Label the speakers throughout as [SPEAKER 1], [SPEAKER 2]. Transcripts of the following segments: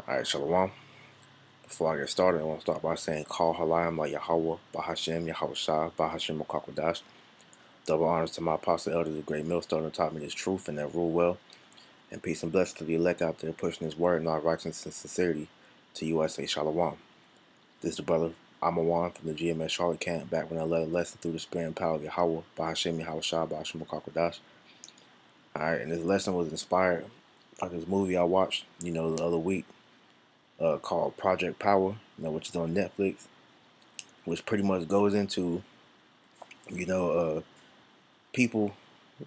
[SPEAKER 1] Alright, Shalom. Before I get started, I want to start by saying, Call Halayim La Yahweh, Bahashem, Yahweh Shah, Bahashem Makakwadash. Double honors to my apostle elders of Great Millstone who taught me this truth and that rule well. And peace and blessings to the elect out there pushing his word in all righteousness and sincerity to you, I say Shalom. This is the brother Amawan from the GMS Charlotte camp, back when I led a lesson through the spirit and power of Yahweh, Bahashem, Yahweh Shah, Bahashem Makakwadash. Alright, and this lesson was inspired by this movie I watched, the other week. Called Project Power, which is on Netflix, which pretty much goes into, people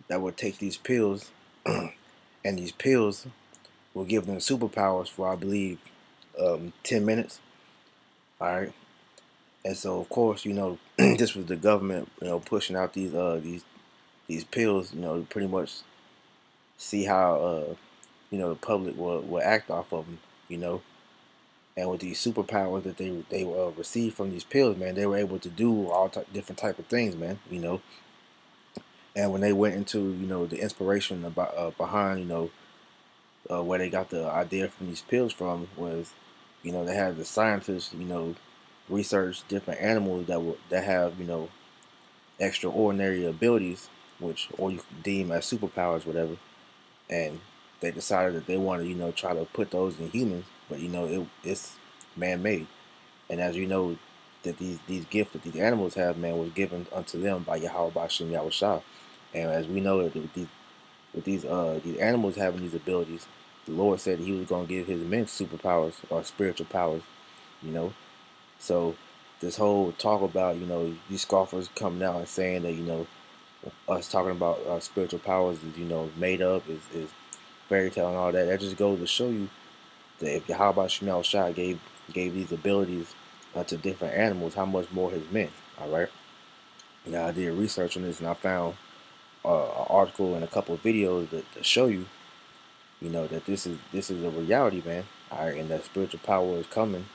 [SPEAKER 1] that would take these pills, and these pills will give them superpowers for, I believe, 10 minutes. All right, and so of course, this was the government, pushing out these pills, to pretty much see how, the public will act off of them, And with these superpowers that they received from these pills, man, they were able to do all different type of things, man. And when they went into the inspiration about behind where they got the idea from these pills from was, they had the scientists research different animals that have extraordinary abilities, which or you could deem as superpowers, whatever. And they decided that they wanted try to put those in humans, but it's man-made. And as you know, that these gifts that these animals have, man, was given unto them by Yahweh Bashem Yahweh Shah. And as we know that with these animals having these abilities, the Lord said He was going to give His men superpowers or spiritual powers, you know. So this whole talk about these scoffers coming out and saying that us talking about spiritual powers is made up, is fairy tale and all that. That just goes to show you that if Yahweh Shemel Shah gave these abilities to different animals, how much more His men. All right. Now I did research on this and I found an article and a couple of videos that show you, that this is a reality, man. All right, and that spiritual power is coming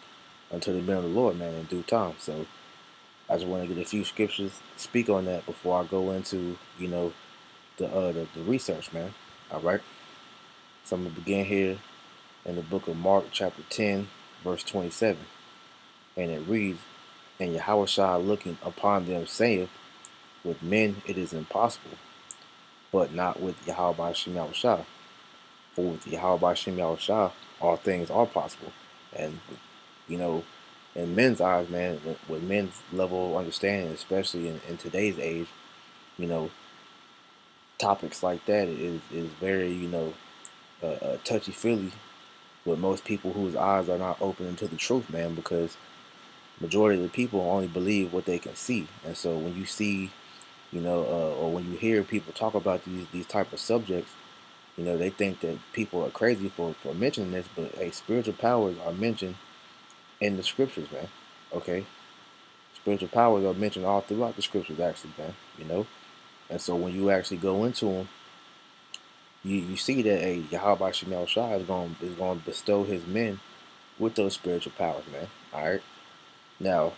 [SPEAKER 1] unto the men of the Lord, man, in due time. So I just want to get a few scriptures to speak on that before I go into the research, man. All right. So I'm gonna begin here in the book of Mark, chapter 10, verse 27, and it reads, "And Yahushua looking upon them saith, With men it is impossible, but not with Yahweh Shem Yahushua. For with Yahweh Shem Yahushua, all things are possible." And you know, in men's eyes, man, with men's level of understanding, especially in today's age, you know, topics like that is very touchy feely with most people whose eyes are not open to the truth, man, because majority of the people only believe what they can see. And so when you see, or when you hear people talk about these type of subjects, they think that people are crazy for mentioning this, but hey, spiritual powers are mentioned in the scriptures, man. Okay, spiritual powers are mentioned all throughout the scriptures, actually, man. And so when you actually go into them, you see that a Yahweh Shemel Shah is going to bestow His men with those spiritual powers, man. All right. Now,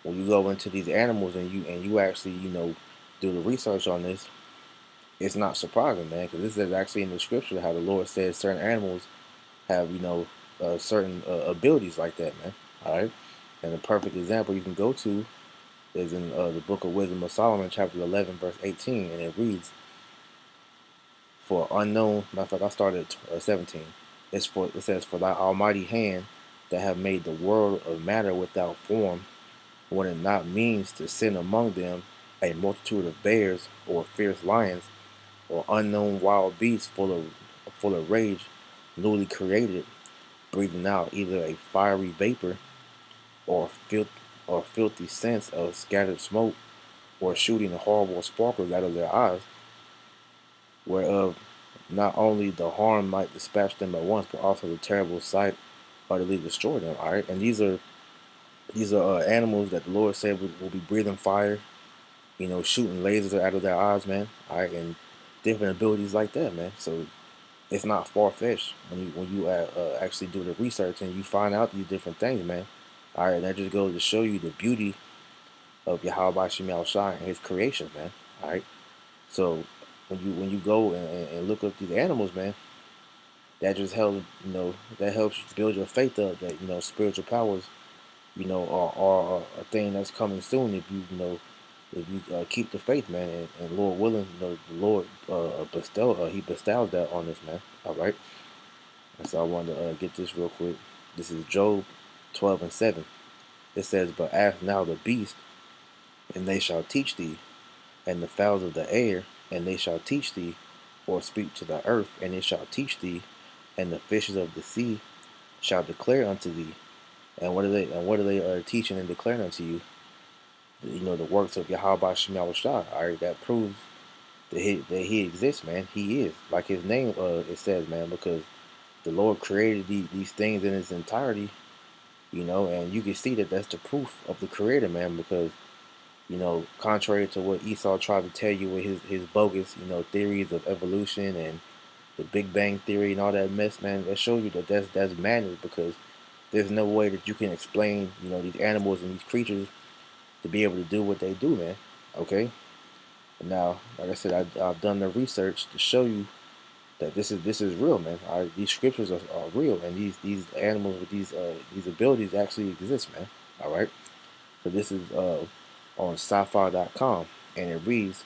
[SPEAKER 1] when you go into these animals and you actually do the research on this, it's not surprising, man, because this is actually in the scripture how the Lord says certain animals have certain abilities like that, man. All right. And a perfect example you can go to is in the book of Wisdom of Solomon, chapter 11, verse 18, and it reads, "For unknown," matter of fact, I started at 17. It says, "For thy almighty hand that have made the world of matter without form, when it not means to send among them a multitude of bears or fierce lions or unknown wild beasts full of rage, newly created, breathing out either a fiery vapor or filthy scents of scattered smoke, or shooting horrible sparkles out of their eyes, whereof not only the harm might dispatch them at once, but also the terrible sight utterly destroy them." All right, and these are animals that the Lord said will be breathing fire, shooting lasers out of their eyes, man. All right, and different abilities like that, man. So it's not far fetched when you actually do the research and you find out these different things, man. All right, and that just goes to show you the beauty of Yahweh Shem Shai and His creation, man. All right, so when you go and look up these animals, man, that just helps, that helps build your faith up that, spiritual powers, are a thing that's coming soon if if you keep the faith, man, and Lord willing, the Lord he bestows that on us, man. All right. And so I wanted to get this real quick. This is Job 12:7. It says, "But ask now the beast, and they shall teach thee, and the fowls of the air, and they shall teach thee, or speak to the earth, and it shall teach thee, and the fishes of the sea shall declare unto thee." And what are they? And what are they teaching and declaring unto you? The works of Yahweh Shem Shah. All right, that proves that he exists, man. He is like his name. It says, man, because the Lord created these things in its entirety. And you can see that that's the proof of the Creator, man. Because contrary to what Esau tried to tell you with his bogus, theories of evolution and the Big Bang theory and all that mess, man, that shows you that that's madness. Because there's no way that you can explain, these animals and these creatures to be able to do what they do, man. Okay. Now, like I said, I've done the research to show you that this is real, man. All right, these scriptures are real, and these animals with these abilities actually exist, man. All right. So this is on sci-fi.com, and it reads,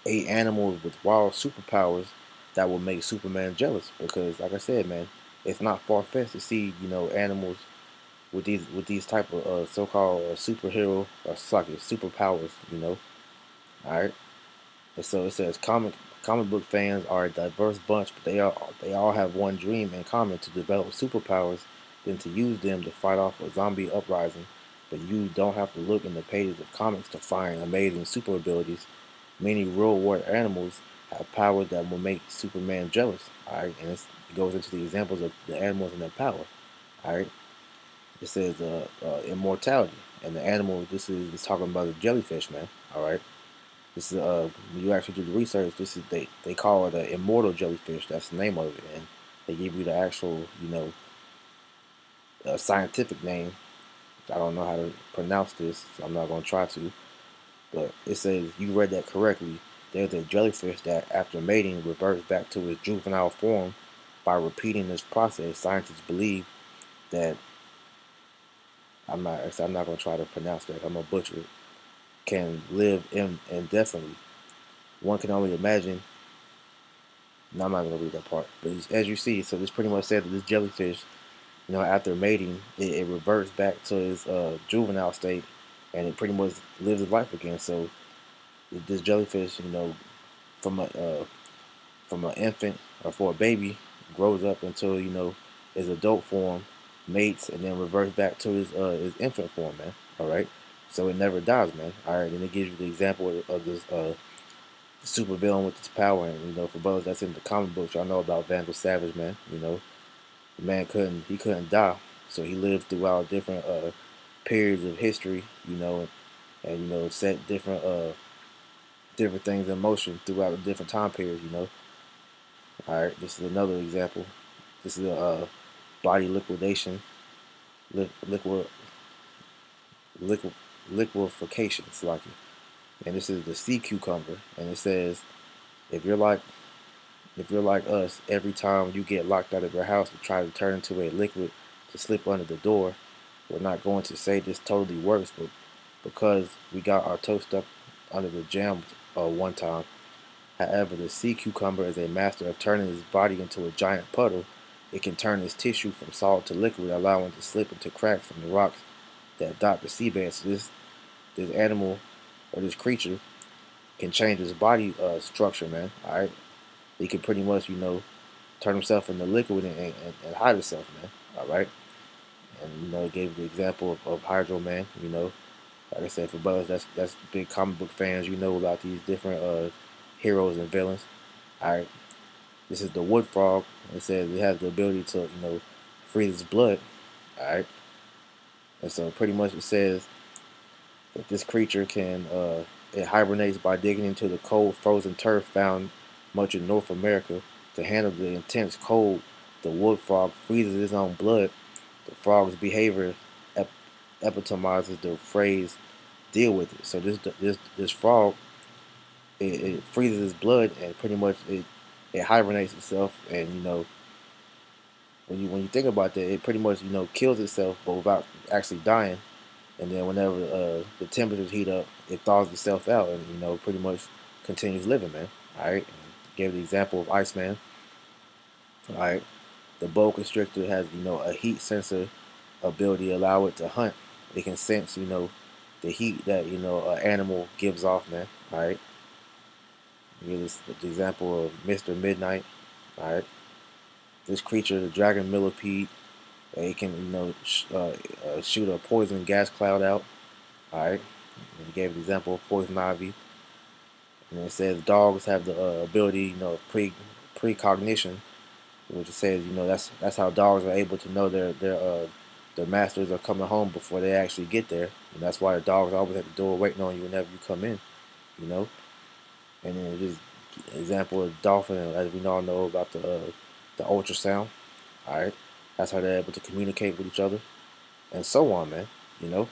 [SPEAKER 1] "8 animals with wild superpowers that will make Superman jealous." Because, like I said, man, it's not far-fetched to see animals with these type of so-called superhero or superpowers. All right. And so it says comic book fans are a diverse bunch, but they all have one dream in common: to develop superpowers, then to use them to fight off a zombie uprising. But you don't have to look in the pages of comics to find amazing super abilities. Many real world animals have powers that will make Superman jealous. All right, and it goes into the examples of the animals and their power. All right, it says immortality, and the animal. This is talking about the jellyfish, man. All right. This is when you actually do the research. This is they call it an immortal jellyfish. That's the name of it, and they give you the actual scientific name. I don't know how to pronounce this, so I'm not gonna try to. But it says you read that correctly. There's a jellyfish that, after mating, reverts back to its juvenile form. By repeating this process, scientists believe that I'm not gonna try to pronounce that. I'm gonna butcher it. Can live indefinitely. One can only imagine. No, I'm not gonna read that part. But as you see, so this pretty much said that this jellyfish, after mating, it reverts back to its juvenile state, and it pretty much lives its life again. So this jellyfish, from a from an infant or for a baby, grows up until its adult form, mates, and then reverts back to his infant form, man. All right. So it never dies, man. All right, and it gives you the example of this super villain with this power, and for brothers that's in the comic books, y'all know about Vandal Savage, man. The man couldn't die, so he lived throughout different periods of history, and set different things in motion throughout the different time periods. All right, this is another example. This is a body liquidation, liquid, liquid, liquefaction. It's like it. And this is the sea cucumber, and it says, if you're like if you're like us, every time you get locked out of your house and try to turn into a liquid to slip under the door, we're not going to say this totally works, but because we got our toe stuck under the jam one time. However, the sea cucumber is a master of turning its body into a giant puddle. It can turn its tissue from solid to liquid, allowing it to slip into cracks from the rocks that dot the seabed. So this animal or this creature can change its body structure, man. All right, he can pretty much turn himself into liquid and hide himself, man. All right, and it gave the example of Hydro Man. Like I said, for brothers that's big comic book fans, about these different heroes and villains. All right, this is the wood frog. It says it has the ability to freeze its blood. All right, and so pretty much it says that this creature can it hibernates by digging into the cold frozen turf found much in North America. To handle the intense cold, the wood frog freezes its own blood. The frog's behavior ep- epitomizes the phrase "deal with it." So this frog, it freezes its blood, and pretty much it hibernates itself, and when you think about that, it pretty much kills itself, but without actually dying. And then whenever the temperatures heat up, it thaws itself out, and pretty much continues living, man. All right. Gave the example of Iceman. All right. The boa constrictor has a heat sensor ability, allow it to hunt. It can sense the heat that an animal gives off, man. All right. Give this the example of Mr. Midnight. All right. This creature, the dragon millipede, it can shoot a poison gas cloud out. All right. And we gave the example of poison ivy. And it says dogs have the ability, precognition, which says that's how dogs are able to know their masters are coming home before they actually get there, and that's why the dogs are always at the door waiting on you whenever you come in, you know. And then just example of dolphin, as we all know about the ultrasound. All right, that's how they're able to communicate with each other, and so on, man. You know,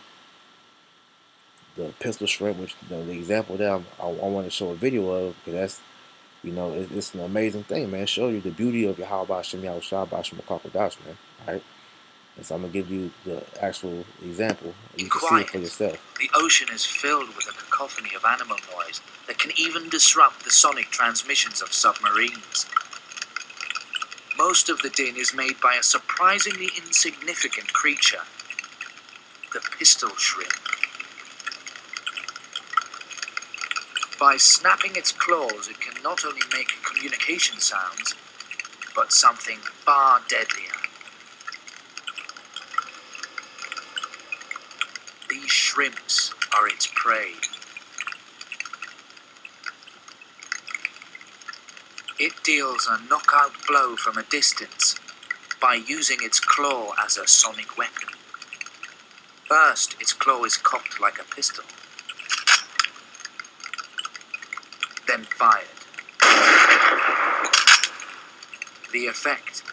[SPEAKER 1] the pistol shrimp, which the example there I want to show a video of, because that's it's an amazing thing, man. Show you the beauty of your how about Shim Yao Shah Bashim Crocodiles, man. All right. And so I'm gonna give you the actual example. You can see it for yourself.
[SPEAKER 2] The ocean is filled with a cacophony of animal noise that can even disrupt the sonic transmissions of submarines. Most of the din is made by a surprisingly insignificant creature, the pistol shrimp. By snapping its claws, it can not only make communication sounds, but something far deadlier. These shrimps are its prey. It deals a knockout blow from a distance by using its claw as a sonic weapon. First, its claw is cocked like a pistol, then fired. The effect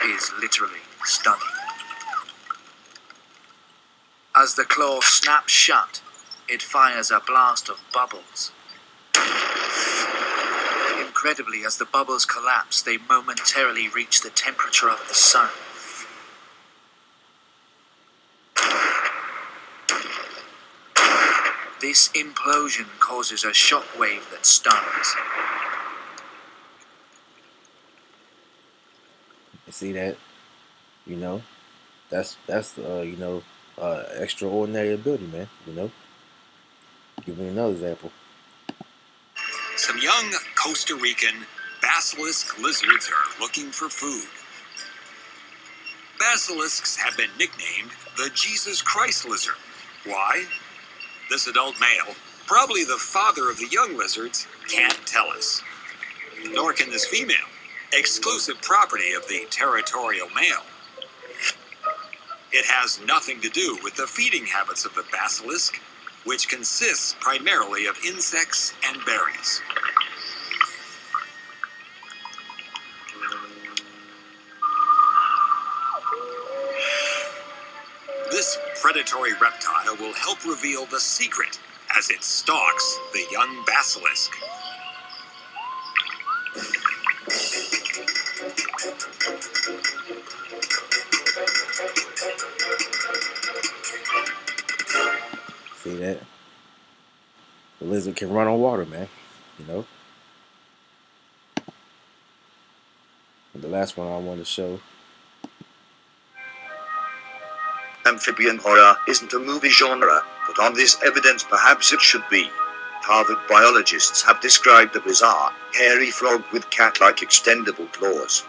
[SPEAKER 2] is literally stunning. As the claw snaps shut, it fires a blast of bubbles. Incredibly, as the bubbles collapse, they momentarily reach the temperature of the sun. This implosion causes a shockwave that stuns.
[SPEAKER 1] You see that? That's extraordinary ability, man. Give me another example.
[SPEAKER 3] Some young Costa Rican basilisk lizards are looking for food. Basilisks have been nicknamed the Jesus Christ lizard. Why? This adult male, probably the father of the young lizards, can't tell us. Nor can this female, exclusive property of the territorial male. It has nothing to do with the feeding habits of the basilisk, which consists primarily of insects and berries. This predatory reptile will help reveal the secret as it stalks the young basilisk.
[SPEAKER 1] See that? The lizard can run on water, man. And the last one I want to show.
[SPEAKER 4] Amphibian horror isn't a movie genre, but on this evidence perhaps it should be. Harvard biologists have described a bizarre, hairy frog with cat-like extendable claws.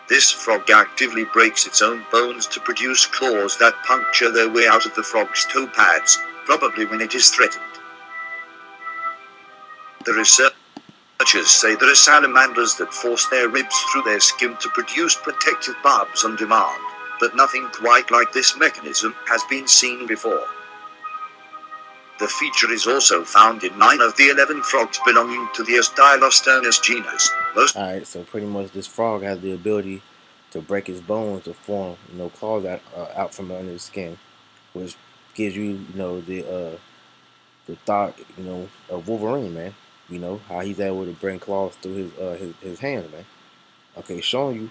[SPEAKER 4] This frog actively breaks its own bones to produce claws that puncture their way out of the frog's toe pads, probably when it is threatened. The researchers say there are salamanders that force their ribs through their skin to produce protective barbs on demand, but nothing quite like this mechanism has been seen before. The feature is also found in 9 of the 11 frogs belonging to the Stylosternus genus.
[SPEAKER 1] Alright, so pretty much this frog has the ability to break its bones to form, claws out from under the skin, which gives you, the thought, of Wolverine, man. How he's able to bring claws through his hands, man. Okay, showing you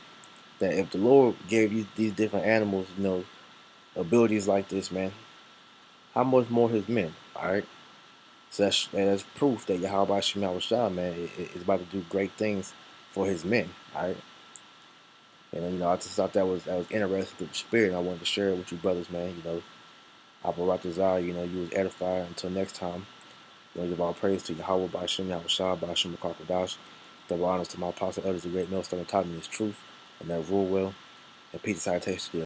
[SPEAKER 1] that if the Lord gave you these different animals, you know, abilities like this, man, how much more His men? All right. So that's proof that Yahweh Shem Shah, man, is about to do great things for His men. All right. And you know, I just thought that was interesting to the spirit, and I wanted to share it with you brothers, man. You know, Abaratazar, you know, you was edified. Until next time, you know, give all praise to Yahweh by Shem Shah, by Shem Kakadash. Double honors to my apostle elders, the great millstone that taught me His truth and that rule well. And peace and salutation to